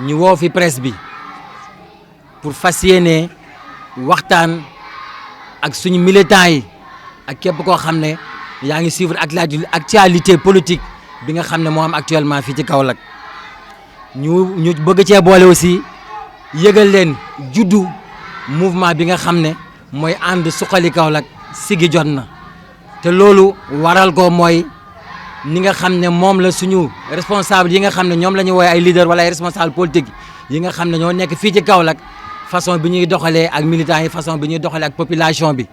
ñu woo fi presse bi pour fas yéene waxtaan ak suñu militants yi ak képp koo xam ne yaa ngi suivre actualité politique bi nga xam ne moo am actuellement fii ci Kaolack ñu bëgg cee boole aussi yëgal leen juddu mouvement bi nga xam ne mooy ànd suqali Kaolack sigi jot na te loolu waral ko mooy ni nga xam ne moom la suñu responsable yi nga xam ne ñoom la ñu woowee ay leader wala ay responsable politique yi nga xam ne ñoo nekk fii ci Kaolack façon bi ñuy doxalee ak militants yi façon bi ñuy doxalee ak population bi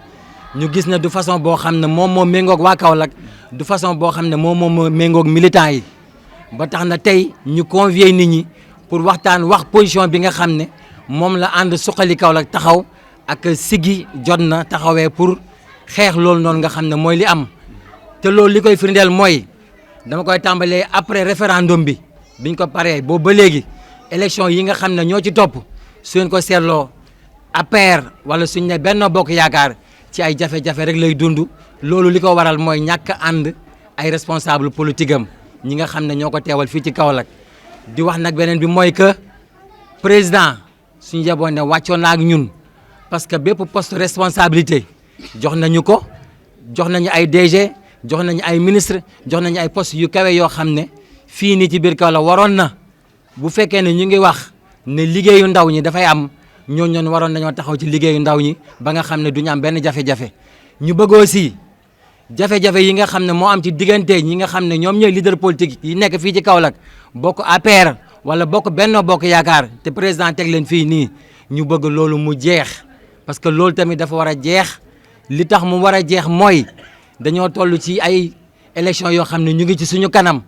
ñu gis ne du façon boo xam ne moom moo méngoog waa Kaolack du façon boo xam ne moom moo méngoog militants yi ba tax na tey ñu convier nit ñi pour waxtaan wax position bi nga xam ne moom la ànd suqali Kaolack taxaw ak sigi jot na taxawee pour xeex loolu noonu nga xam ne mooy li am te loolu li koy firndeel mooy dama koy tàmbalee après référendum bi biñ ko paree boobu ba léegi élection yi nga xam ne ñoo ci topp su ngeen ko seetloo APR wala suñ ne Benno Bokk Yaakaar ci ay jafe-jafe rek lay dund loolu li ko waral mooy ñàkk ànd ay responsable politique am ñi nga xam ne ñoo ko teewal fii ci Kaolack di wax nag beneen bi mooy que président suñu yeboon ne wàccoon na ak ñun parce que bépp poste responsabilité jox nañu ko jox nañu ay DG jox nañu ay ministre jox nañu ay poste yu kawe yoo xam ne fii nii ci biir Kaolack waroon na bu fekkee ne ñu ngi wax ne liggéeyu ndaw ñi dafay am ñooñu waroon nañoo taxaw ci liggéeyu ndaw ñi ba nga xam ne du ñu am benn jafe-jafe ñu bëgg aussi jafe-jafe yi nga xam ne moo am ci diggante ñi nga xam ne ñoom ñooy leader politique yi nekk fii ci Kaolack bokk APR wala bokk Benno Bokk Yaakaar te président teg leen fii nii ñu bëgg loolu mu jeex parce que loolu tamit dafa war a jeex li tax mu war a jeex mooy dañoo toll ci ay élection yoo xam ne ñu ngi ci suñu kanam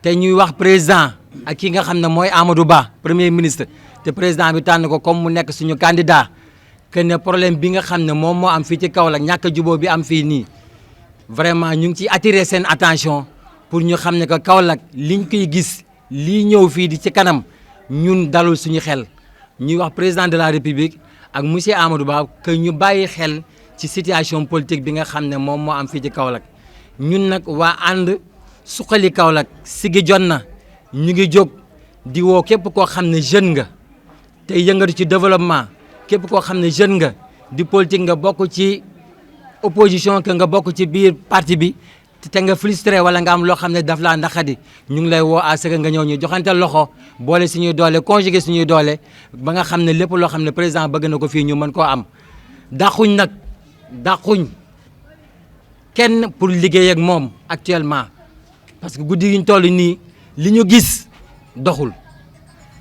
te ñuy wax président ak ki nga xam ne mooy Amadou Ba premier ministre te président bi tànn ko comme mu nekk suñu candidat que ne problème bi nga xam ne moom moo am fii ci Kaolack ñàkk jubóo bi am fii nii vraiment ñu ngi ciy attirer seen attention pour ñu xam ne que Kaolack liñ koy gis lii ñëw fii di ci kanam ñun dalul suñu xel ñuy wax président de la république ak monsieur Amadou Ba que ñu bàyyi xel ci situation politique bi nga xam ne moom moo am fii ci Kaolack ñun nag waa ànd suqali Kaolack sigi jot na ñu ngi jóg di woo képp koo xam ne jeune nga tey yëngatu ci développement képp koo xam ne jeune nga di politique nga bokk ci opposition que nga bokk ci biir parti bi te nga frustré wala nga am loo xam ne daf laa ndaxadi ñu ngi lay woo à ce que nga ñëw ñu joxante loxo boole suñuy doole conjuguer suñuy doole ba nga xam ne lépp loo xam ne président bëgg na ko fii ñu mën koo am dàquñ nag dàquñ kenn pour liggéey ak moom actuellement parce que guddi yi ñu toll nii li ñu gis doxul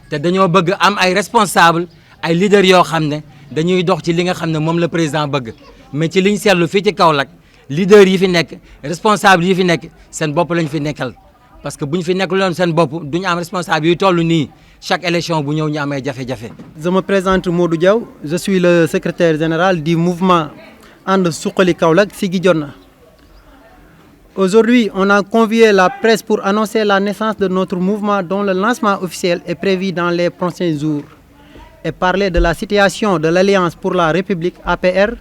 te dañoo bëgg am ay responsable ay leader yoo xam ne dañuy dox ci li nga xam ne moom la président bëgg mais ci liñ seetlu fii ci Kaolack leader yi fi nekk responsable yi fi nekk seen bopp lañ fi nekkal parce que bu ñu fi nekkul woon seen bopp duñu am responsable yu toll nii chaque élection bu ñëw ñu amee jafe-jafe. Je me présente Modou Diaw, je suis le secrétaire général du mouvement And Suqali Kaolack Siggi Jotna. Aujourd'hui, on a convié la presse pour annoncer la naissance de notre mouvement dont le lancement officiel est prévu dans les prochains jours et parler de la situation de l'Alliance pour la République APR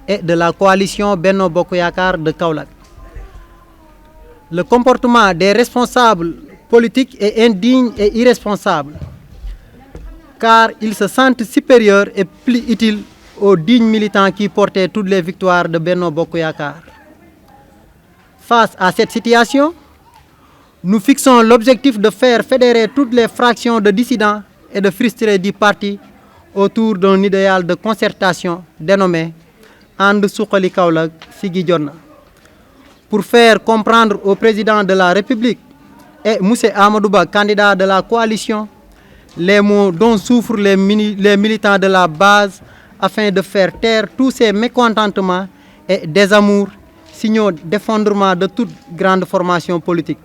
et de la coalition Benno Bokk Yaakaar de Kaolack. Le comportement des responsables politiques est indigne et irresponsable car ils se sentent supérieurs et plus utiles aux dignes militants qui portaient toutes les victoires de Benno Bokk Yaakaar. Face à cette situation, nous fixons l'objectif de faire fédérer toutes les fractions de dissidents et de frustrés du parti autour d'un idéal de concertation dénommé And Suqali Kaolack Siggi Jotna. Pour faire comprendre au président de la République et M. Amadou Ba, candidat de la coalition, les maux dont souffrent les militants de la base afin de faire taire tous ces mécontentements et désamours, signaux d'effondrement de toute grande formation politique.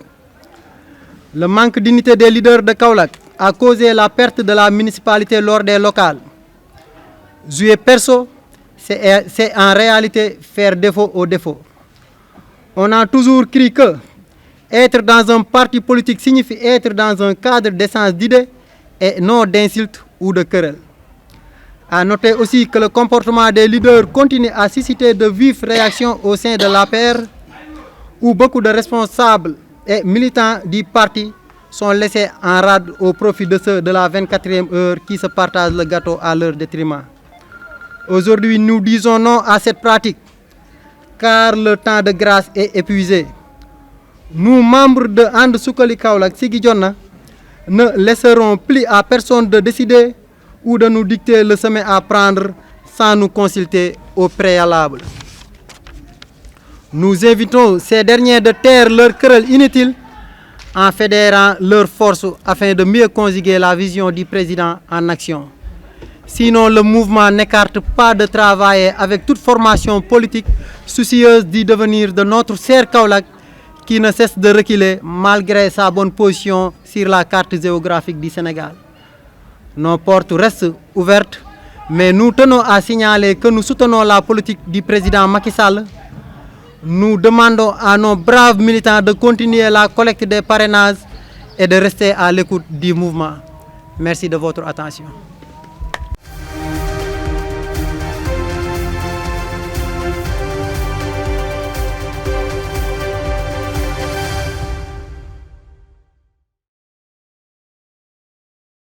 Le manque d'unité des leaders de Kaolack a causé la perte de la municipalité lors des locales. Jouer perso, c'est en réalité faire défaut au défaut. On a toujours cru que être dans un parti politique signifie être dans un cadre d'échange d'idées et non d'insultes ou de querelles. À noter aussi que le comportement des leaders continue à susciter de vives réactions au sein de l'APR, où beaucoup de responsables et militants du parti sont laissés en rade au profit de ceux de la 24e heure qui se partagent le gâteau à leur détriment. Aujourd'hui, nous disons non à cette pratique, car le temps de grâce est épuisé. Nous, membres de And Suxali Kaolack Siggi Jotna, ne laisserons plus à personne de décider ou de nous dicter le chemin à prendre sans nous consulter au préalable. Nous invitons ces derniers de taire leur querelle inutile en fédérant leurs forces afin de mieux conjuguer la vision du président en action. Sinon, le mouvement n'écarte pas de travailler avec toute formation politique soucieuse du devenir de notre cher Kaolack qui ne cesse de reculer malgré sa bonne position sur la carte géographique du Sénégal. Nos portes restent ouvertes, mais nous tenons à signaler que nous soutenons la politique du président Macky Sall. Nous demandons à nos braves militants de continuer la collecte des parrainages et de rester à l'écoute du mouvement. Merci de votre attention.